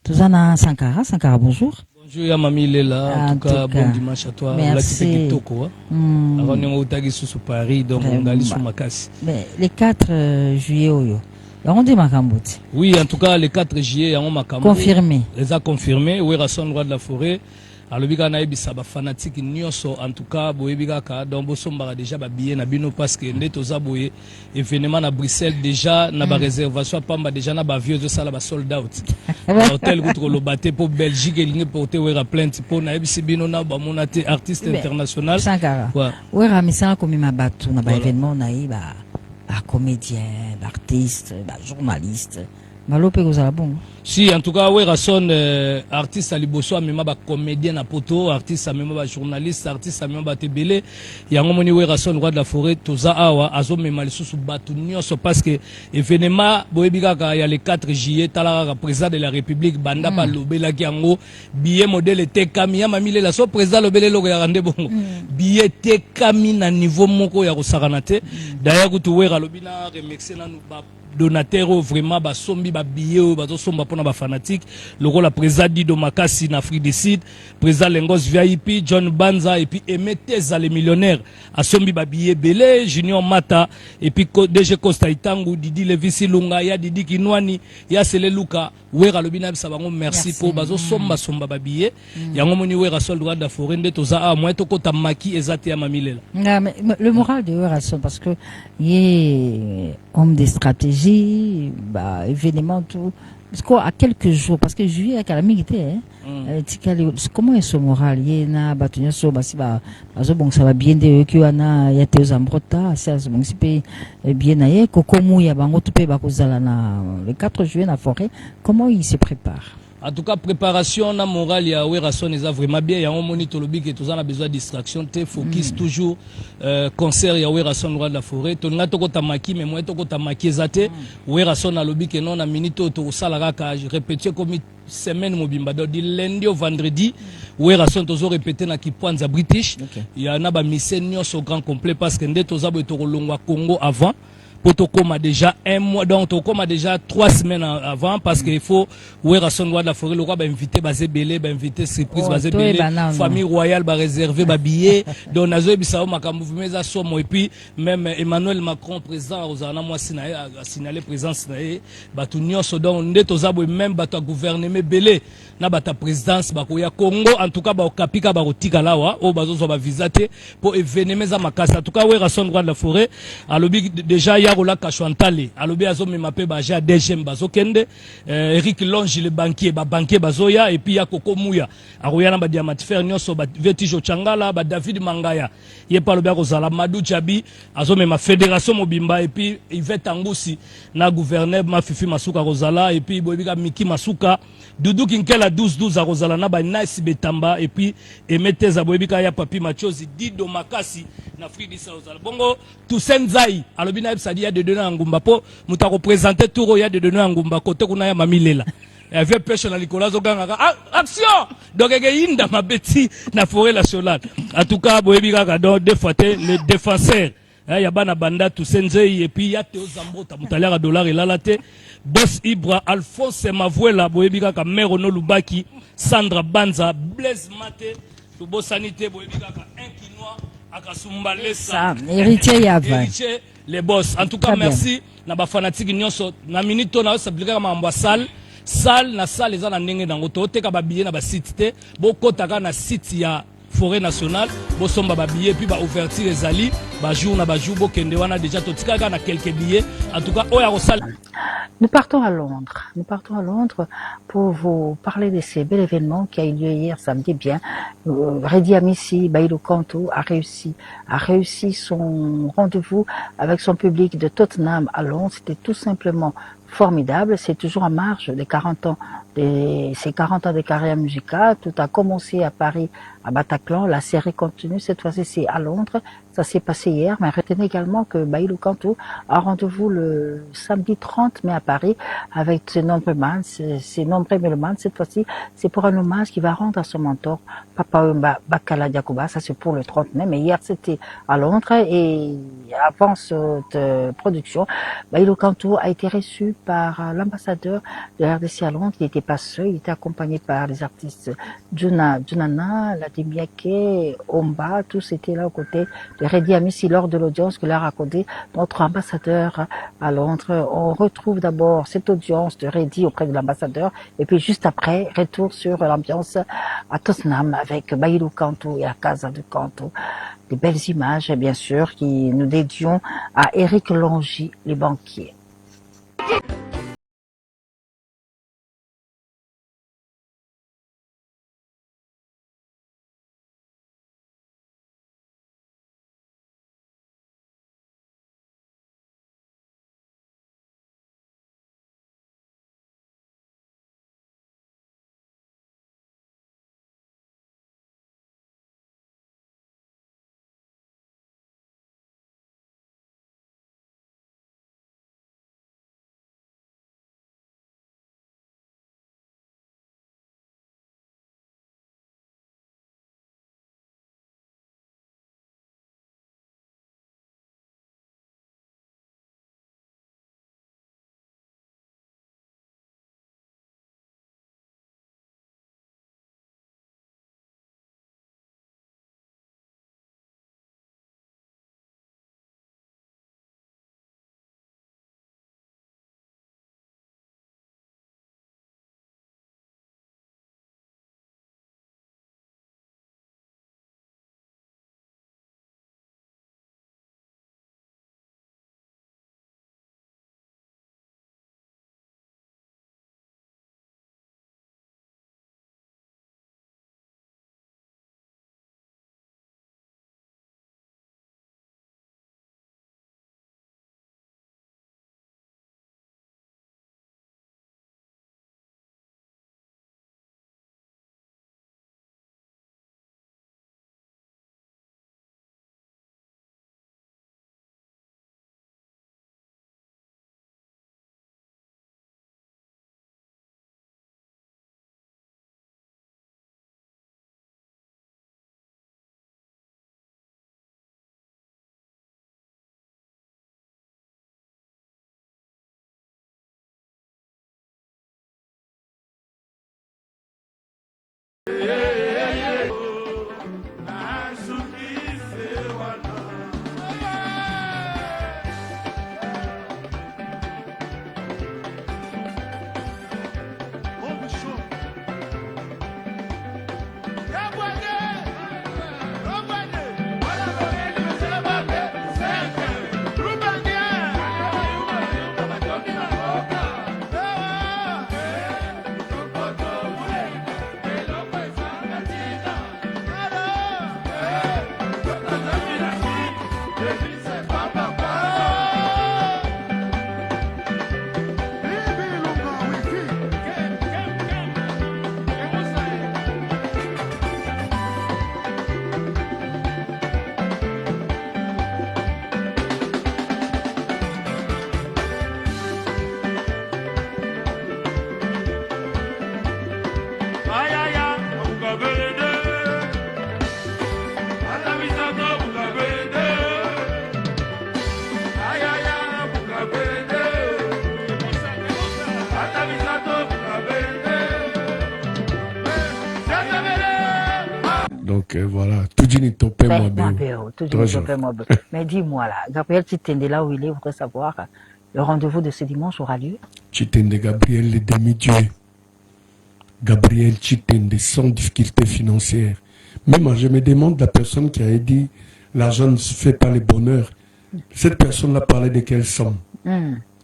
Tozana Sankara, Sankara, bonjour. Bonjour, ya Mami Lela. En tout cas, bon dimanche à toi. Merci. Avant de monter sur Paris, donc on allait sur Makassi. Mais les 4 juillet, on dit Makambouti. Oui, en tout cas, les 4 juillet, on m'a confirmé. Les a confirmés. Oui, Rasson, roi de la forêt. Alors, il y a des fanatiques, en tout cas, donc Bossomba déjà billet na bino parce que ndé toza boye événement à Bruxelles déjà na ba réservation pamba déjà na ba vieux de sala ba sold out. Hôtel contre le baté pour Belgique et ligne porter wera plainte pour na ebisi bino na ba monate artiste international. Sankara. Wera misala comme ma batu na ba événement na ba comédien, artiste, journaliste. Malope kozala bon. Si en tout cas ouais Rasson artiste à liboso même ba comédien na poto, artiste même ba journaliste, artiste même ba tebele. Yango moni ouais Rasson roi de la forêt toza awa azo même lisusu batu nyonso parce que événement boyebika ka ya le 4 juillet tala président de la République banda ba lobela kiango billet modèle tekami ya mamile la so président lobele loko ya rande bongo. Billet tekami na niveau moko ya kosakana te. D'ailleurs kutu ouais lobina remixer na ba donateur vraiment ba sombi ba billet ba to somba pona ba fanatique le rôle la président Dido Makassi na Afrique du Sud président Lengos VIP John Banza et puis Emeteza les millionnaires a sombi ba billet belé Junior Mata et puis DG Costa Itangu Didi Levisi Lunga ya Didi Kinwani ya Sele Luka wera lobina sabango merci pour bazo somba somba ba billet yango moni wera sol droit da forêt nde toza a moi to kota maki ezate ya mamilela. Le moral de wera sol parce que il est homme de stratégie événement tout parce qu'à quelques jours parce que juillet à la militaire comment est ce moral il na batunya so basi ba bon ça va bien de qui ana ya te zambrota ça bon si bien na ye kokomu ya bango tout pe ba kozala na le 4 juillet na forêt comment il se prépare. En tout cas, préparation na morale ya Werason est vraiment bien. Il y a un moniteur lobby qui tous a besoin de distraction. Te focus toujours concert ya Werason roi de la forêt. Ton nga toko tamaki mais moi toko tamaki zate. Werason a lobby que non na minute to salara ka répéter comme semaine mobimba du lundi au vendredi. Werason tozo répéter na Kipwanza British. Il y a na ba mission au grand complet parce que ndé toza bo to longwa Congo avant. Potokoma déjà 1 mois donc Tokoma déjà 3 semaines avant parce qu'il faut Werason roi de la forêt le roi va inviter basé belé va inviter surprise basé belé famille royale va réserver ba billet donc nazo bisao makamuvumé za somo et puis même Emmanuel Macron président ozana moi a signalé présence na batu nyonso donc ndeto zabo même batu gouvernement belé na bata présidence bakoya Congo en tout cas ba okapika ba kotika lawa o bazo ba visiter pour événement za makasa en tout cas Werason roi de la forêt à lobby déjà ya Rola Kachwantale alobi azo me mape ba ja DGM bazo kende Eric Longe le banquier bazoya et puis ya Koko Muya aroya na ba diamatifer nyonso ba Vetijo Changala ba David Mangaya ye pa lobi akozala Madou Chabi azo me ma fédération mobimba et puis Yvette Angusi na gouverneur Mafifi Masuka Rozala et puis boyebika Miki Masuka Doudou Kinkela 12 Rozala na ba Nice Betamba et puis Emeteza boyebika ya Papi Machozi Dido Makassi na Afrique du Sud bongo Toussaint Zai alobi na il y a de donner en Gumba po muta représenter tout il y a de donner en Gumba côté kuna ya mamilela et avait pêche na Nicolas Oganga action donc inda ma beti na forêt nationale en tout cas boyebi kaka donc deux fois les défenseurs ya bana banda Toussaint Zai et puis ya Théo Zambota mutalera dollar elalate Boss Ibra Alphonse Mavuela boyebi kaka Merono Lubaki Sandra Banza Blaise Mate Tubo Sanité boyebi kaka un Kinois akasumba lesa héritier yava les boss en tout cas merci na ba fanatique nyonso na minute na s'appliquer ma salle na salle eza na ndenge nango to teka ba billet na ba site te bo kotaka na site ya forêt nationale bo somba ba billet puis ba ouverture ezali ba jour na ba jour bo kende wana déjà to tika na quelques billets en tout cas oya ko salle. Nous partons à Londres. Nous partons à Londres pour vous parler de ces bel événements qui a eu lieu hier samedi bien. Redi Amissi, Baïlo Kantou a réussi son rendez-vous avec son public de Tottenham à Londres. C'était tout simplement formidable. C'est toujours en marge des 40 ans ces 40 ans de carrière musicale. Tout a commencé à Paris, à Bataclan. La série continue. Cette fois-ci, c'est à Londres. Ça s'est passé hier. Mais retenez également que Baïlo Kantou a rendez-vous le samedi 30 mai à Paris avec ses nombreux mélomanes. Cette fois-ci, c'est pour un hommage qu'il va rendre à son mentor, Papa Wemba Bakala Diakouba. Ça, c'est pour le 30 mai. Mais hier, c'était à Londres. Et avant cette production, Baïlo Kantou a été reçu par l'ambassadeur de la RDC à Londres. Il n'était pas seul, il était accompagné par les artistes Junana, Ladimiake, Omba, tous étaient là aux côtés de Redi Amissi lors de l'audience que leur a raconté notre ambassadeur à Londres. On retrouve d'abord cette audience de Redi auprès de l'ambassadeur et puis juste après, retour sur l'ambiance à Tottenham avec Bailou Kantou et la Casa de Kantou. Des belles images, bien sûr, qui nous dédions à Éric Longy, les banquiers. Donc voilà, tout dit n'est topé moi Mais dis-moi là, Gabriel Chitende, là où il est, voudrait savoir, le rendez-vous de ce dimanche aura lieu? Chitende Gabriel, le demi-dieu. Gabriel Chitende, sans difficulté financière. Même je me demande la personne qui a dit l'argent ne se fait pas le bonheur. Cette personne-là parlait de quelle somme?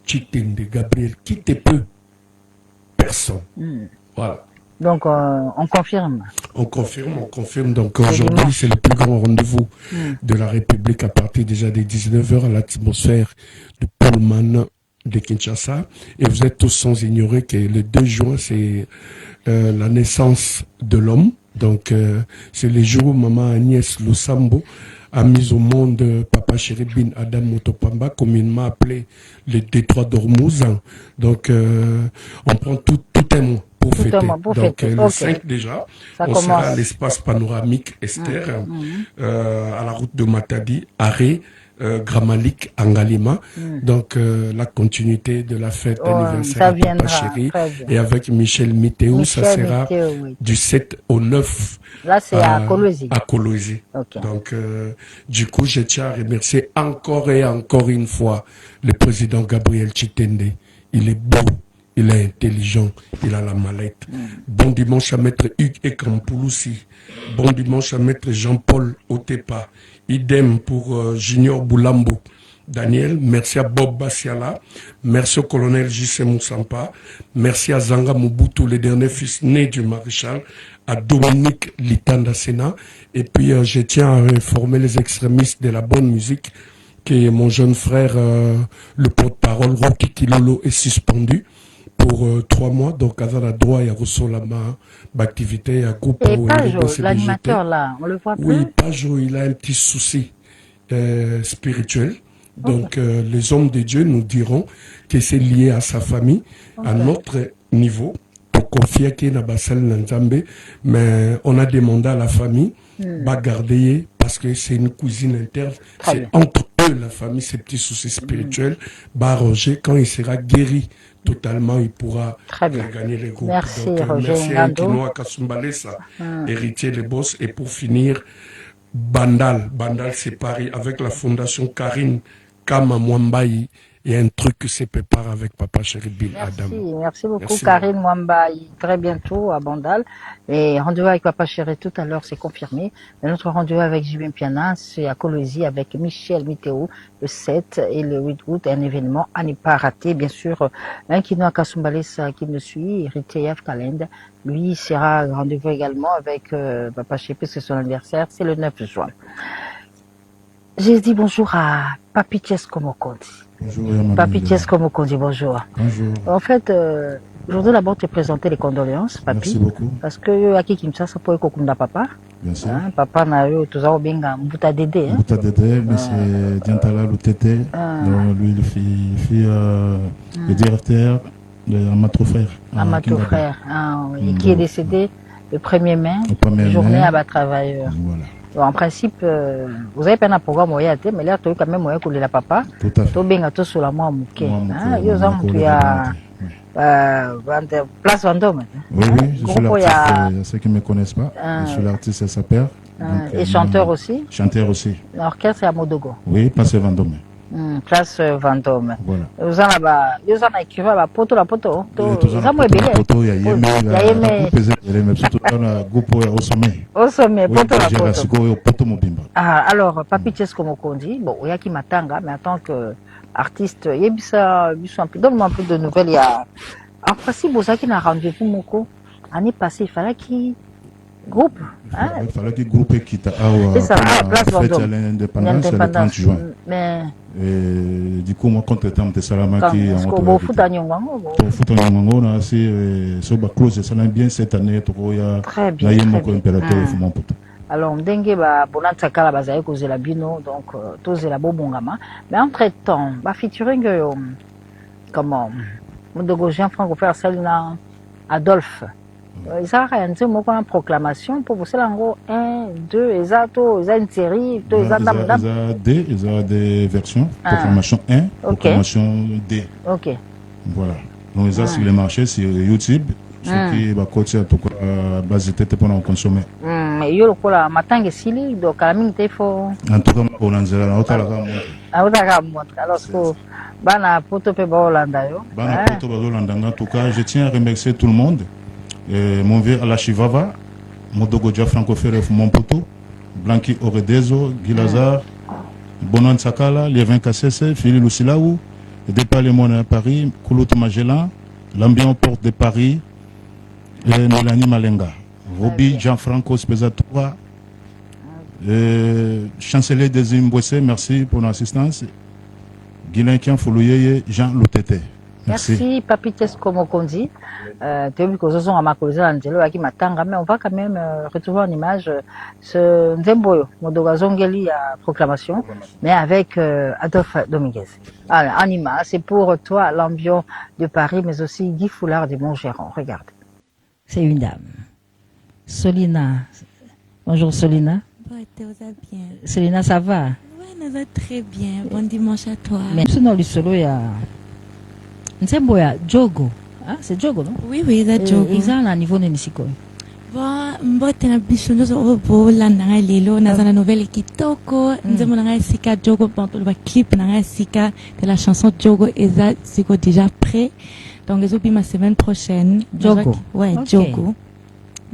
Chitende Gabriel, qui te peut? Personne. Voilà. Donc, on confirme. On confirme. Donc, aujourd'hui, c'est le plus grand rendez-vous de la République à partir déjà des 19h à l'atmosphère de Pullman de Kinshasa. Et vous êtes tous sans ignorer que le 2 juin, c'est la naissance de l'homme. Donc, c'est le jour où maman Agnès Lusambo a mis au monde Papa Chéri Bin Adam Motopamba, communément appelé le Détroit d'Ormuz. Donc, on prend tout un mois pour fêter. Donc, le 5 déjà, on sera à l'espace panoramique Esther, à la route de Matadi, arrêt Gramalik Angalima. Donc la continuité de la fête d'anniversaire à Papa Chéri. Et avec Michel Mithéo, ça sera du 7 au 9. Là, c'est à Kolwezi. À Kolwezi. Okay. Donc du coup, je tiens à remercier encore et encore une fois le président Gabriel Chitende. Il est beau, il est intelligent, il a la mallette. Bon dimanche à Maître Hugues Ekampouloussi. Bon dimanche à Maître Jean-Paul Otepa. Idem pour Junior Boulambo. Daniel, merci à Bob Bassiala, merci au colonel J.C. Moussampa, merci à Zanga Mobutu, le dernier fils né du maréchal, à Dominique Litanda Sena, et puis je tiens à informer les extrémistes de la bonne musique que mon jeune frère, le porte-parole Rocky Kilolo, est suspendu pour 3 mois, donc à la droit et à Rosolama, activité à groupe. Et Pajot, l'animateur là, on le voit plus. Oui, Pajot, il a un petit souci spirituel. Donc les hommes de Dieu nous diront que c'est lié à sa famille, à notre niveau, pour confier qu'il y a Bassel Nzambe, mais on a demandé à la famille de garder parce que c'est une cousine interne, c'est entre eux la famille, ces petits soucis spirituels, arranger quand il sera guéri totalement, il pourra gagner les groupes. Merci, donc, Roger merci à Kinoa Kasumbalesa, héritier les boss, et pour finir, Bandal, c'est Paris, avec la fondation Karine Kama Mwambaï, il y a un truc qui se prépare avec Papa Chéri Bill Adam. Merci beaucoup, Karine Mwambaï, très bientôt à Bandal. Et rendez-vous avec Papa Chéri tout à l'heure, c'est confirmé. Et notre rendez-vous avec Julien Piana, c'est à Kolwezi avec Michel Mithéo, le 7 et le 8 août, un événement à ne pas rater. Bien sûr, un Kinoa Kasumbalesa qui me suit, Riteyev Kalend, lui sera rendez-vous également avec Papa Chéri, parce que son anniversaire, c'est le 9 juin. J'ai dit bonjour à Papi Tchesko Mokondi. Bonjour, Papi Tchesko Mokondi, bonjour. Bonjour. En fait, aujourd'hui, d'abord, te présenter les condoléances, Papi. Merci beaucoup. Parce que, à qui ça, ça peut être papa. Bien sûr. Hein, papa n'a eu, tout ça, bien, Mbouta Dédé. Mbouta Dédé, mais c'est Diantala Loutete. Lui, il fait le directeur de Amato Frère. Amato Frère. Et qui est décédé le 1er mai, journée à bas travailleur. Voilà. En principe, vous avez pas un programme moyen, mais là, tu as quand même moyen que le papa. Tout à fait. Tu as bien tout sur la moi, mouké. Il y a Place Vendôme. Oui, je suis l'artiste, ceux qui ne me connaissent pas. Je suis l'artiste Saper. Et chanteur aussi. Chanteur aussi. L'orchestre c'est à Modogo. Oui, Place Vendôme. Place Vendôme. Voilà. Vous en avez écrit la poto. Vous en avez la poto, il y a Yémé. Surtout dans le groupe au sommet. Au sommet, poto la poto. Alors, Papi Tchesko Mokondi, bon, il y a qui m'attanga, mais en tant qu'artiste, il y a donne-moi un peu de nouvelles. Il y a, en principe, vous avez qui n'a rendez-vous, Moko, l'année passée, il fallait qu'il groupe. Il fallait qu'il groupe qui t'a Place Vendôme. L'indépendance le 30 juin. Mais du coup, moi, contre le temps de Salamaki, on fout à Nyongango. Au foot en Nyongango, c'est sur la clause, ça l'a bien cette année. Très bien. Il y a mon impérateur, il faut mon poteau. Alors, Dengue, Bonanza Kala, Bazaï, cause la Bino, donc, tous la Bobongama. Mais entre-temps, featuring, comment, Modogo Jean-Franco Frère Salina, Adolphe. Ils ont réalisé une proclamation pour vous. C'est en gros 1, 2, ils ont une série, ils ont des versions. Proclamation 1, proclamation D. Ok. Voilà. Donc, ils ont sur le marché, sur YouTube. Ce qui va côté en tout cas base tête pour nous consommer. Mais yo le la matanga sili donc la mine il faut en tout cas pour l'anzela na otala ka montre alors que bana poto pe ba Hollanda yo bana poto ba Hollanda en tout cas je tiens à remercier tout le monde mon vieux Alachivava Modogo Dia Franco Ferref mon poto Blanqui Oredezo Gilazar Bonan Sakala Lievin Kassese Philippe Lucilaou Départ les Mona à Paris Kouloutou Magellan l'ambiance porte de Paris Mélanie Malenga, Roby Jean-Franco Spezatura, chancelier des Zimbabwe, merci pour l'assistance. Guilain Kian Foulouyeye, Jean Loutete. Merci Papi Tchesko Mokondi. Tu as vu que ce sont à ma collègue Angelo qui m'attend, mais on va quand même retrouver en image ce Nzemboyo, Modoga Zongeli à proclamation, mais avec Adolphe Dominguez. Alors, Anima, c'est pour toi l'ambiance de Paris, mais aussi Guy Foulard de Montgeron. Regarde. C'est une dame. Solina. Bonjour Solina. Bon, bien. Solina, ça va? Ouais, Naza très bien. Bon dimanche à toi. Mais sinon, le solo, il y a. Nsembo ya Jogo. Ah, c'est Jogo, non? Oui, oui, ça Jogo. Ils ont un niveau de Nisiko. Bon, mbote na biso nyoso obo landa ngai lelo naza na nouvelle kitoko nzembo na ngai sika Jogo bantu le clip na ngai sika de la chanson Jogo eza siko déjà prêt donc ezobi ma semaine prochaine Jogo. Ouais, Okay. Jogo.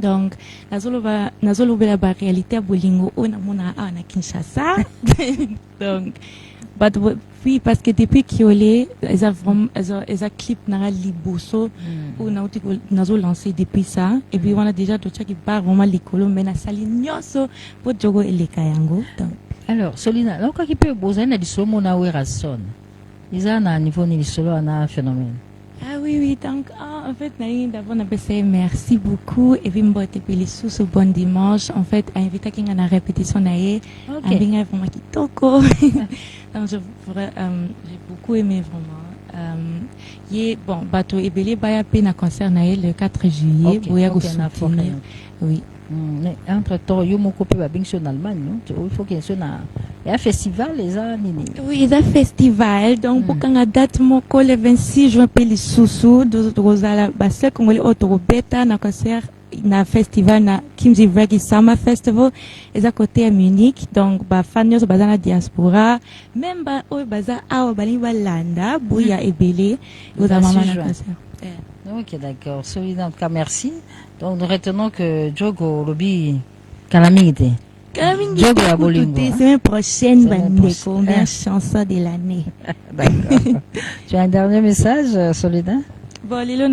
Donc nazolobela ba réalité ya bolingo oyo namona awa na Kinshasa donc but oui parce que depuis Kiolé eza vraiment eza clip na liboso où nazo lancé depuis ça et puis on a déjà d'autres qui part vraiment likolo mais na sali nyonso pour Jogo eleka yango donc Alors, Solina, donc quand il peut poser un dissomo na Werason, ils ont un niveau ni solo un phénomène. ah oui donc en fait d'abord on a passé merci beaucoup et puis mbote puis les sous bon dimanche en fait invité qui na répétition na ye avec vraiment kitoko donc j'ai beaucoup aimé vraiment bon bateau ebele baya pe na concert na ye le 4 juillet boya go soutenir oui. Mais entre-temps, il y a mon copain qui en Allemagne, non? Il faut qu'il y ait un festival, les années. Oui, il y a un festival. Donc, pour qu'on a date, le 26 juin, puis les sous-sous, de Rosala, Basel, Congolais, Autobeta, na concert, na festival, na Kimzi Reggae Summer Festival, et à côté à Munich. Donc, bah, fans, bah, dans la diaspora, même, bah, baza, bali, landa, bouya, ebele, vous avez maman na concert. Ok, d'accord. Solide, en tout cas, merci. Donc, nous retenons que Jogo Lobby Calamité. Jogo à Bolingo. Semaine prochaine, combien chanson de l'année. D'accord. Tu as un dernier message, Solida? Bon, lelo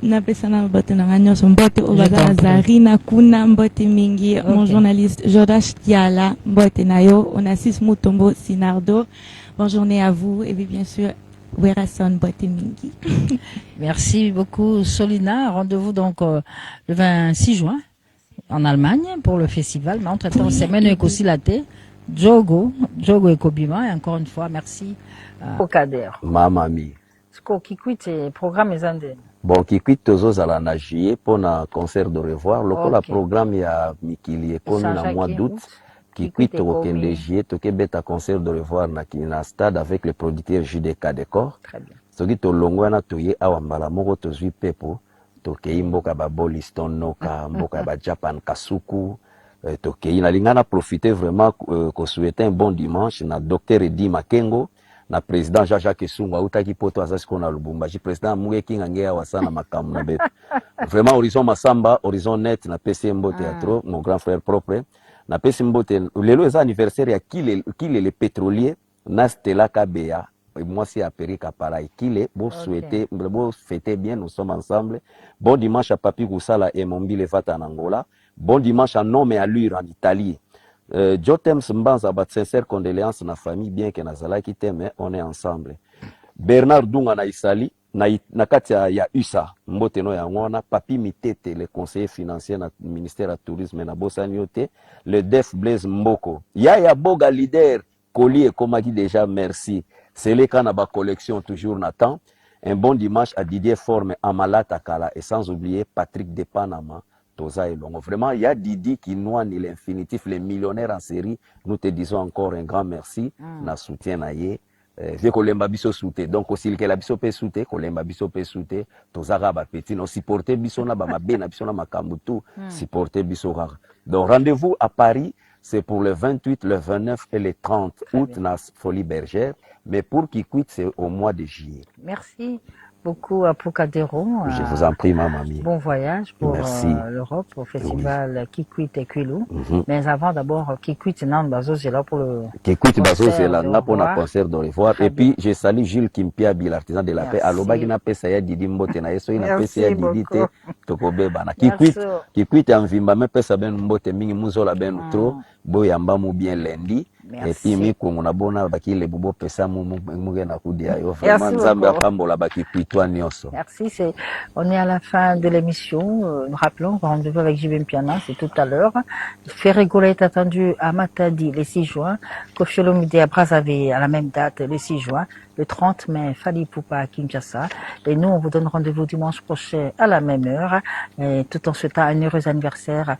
na pesa na bote na nganyo mbote obaza Zarina kuna mbote mingi mon journaliste Jodash Diala mbote nayo on assiste Mutombo Sinardo. Bonne journée à vous et bien sûr Werason bote mingi. Merci beaucoup Solina. Rendez-vous donc le 26 juin en Allemagne pour le festival. Mais entre-temps, semaine avec aussi la thé. Jogo et Kobima. Et encore une fois, merci. Au Kader. Mamami. Qui quitte programme les Andes. Bon, qui quitte tous à la juillet pour un concert de revoir. Le programme il y a Mikili et connu en mois d'août. Qui quitte au juillet, toke beta concert de revoir na stade avec le producteur JDK Décor. Très bien. Ce qui to longwana toye awambala moko tozui pepo. Tokei mboka ba Boliston Noka, mboka ba Japan Kasuku. Tokei na lingana profiter vraiment ko souhaiter un bon dimanche na docteur Edi Makengo. Na président Jean-Jacques Sungu autaki poto azasi kona Lubumbashi président Muge Kinga ngea wasana makamu na betu vraiment horizon masamba horizon net na PC Mbote Teatro mon grand frère propre na PC Mbote lelo eza anniversaire ya Kile le pétrolier na Stella Kabea et moi c'est à Perika Parai Kile bon souhaiter bon fêter bien nous sommes ensemble bon dimanche à Papi Kusala et Mombile Fata en Angola bon dimanche à Nome à Lure en Italie. Jotem Mbanza bat sincère condoléances na famille bien que nazala qui mais on est ensemble. Bernard Dunga na Isali na kati ya USA mbote no ya ngona Papi Mitete le conseiller financier na ministère du tourisme na Bosaniote le Def Blaise Mboko ya Boga leader Collier Komaki déjà merci c'est les cas na ba collection toujours n'attend un bon dimanche à Didier Forme Amalata Kala et sans oublier Patrick de Panama. Vraiment, il y a Didi qui noie ni l'infinitif, les millionnaires en série. Nous te disons encore un grand merci. Na soutien na ye. Vieux kolemba biso soute. Donc aussi que la biso pe soute, kolemba biso pe soute. Tozara ba petit no supporter biso na ba mabe na biso na makambutu. Supporter biso rare. Donc rendez-vous à Paris, c'est pour le 28, le 29 et le 30 août na Folie Bergère. Mais pour qui quitte, c'est au mois de juillet. Merci beaucoup à Pocadero. Je vous en prie, ma mamie. Bon voyage pour l'Europe, au festival Kikwit et Kwilou. Mais avant d'abord, Kikwit et Nambazo, c'est là pour le Kikwit Bazo, c'est là pour le concert de revoir. Et puis, je salue Jules Kimpiabi, l'artisan de la paix. Aloba, na pe saya Didi Mbote na yeso, ina pe saya Didi te, tokobe bana. Kikwit en vimba, me pe sa ben Mbote mingi muzola ben utro, boyamba mu bien lundi. Et puis, mi kongona bona baki le bubo pesa mu na kudia yo. Vraiment, Nzambe apambola baki pitwa nyoso. Merci, on est à la fin de l'émission. Nous rappelons, rendez-vous avec JB Piana, c'est tout à l'heure. Ferregola est attendu à Matadi le 6 juin. Kofi Olomide à Brazzaville à la même date le 6 juin. Le 30 mai, Fali Poupa à Kinshasa. Et nous, on vous donne rendez-vous dimanche prochain à la même heure. Et tout en souhaitant un heureux anniversaire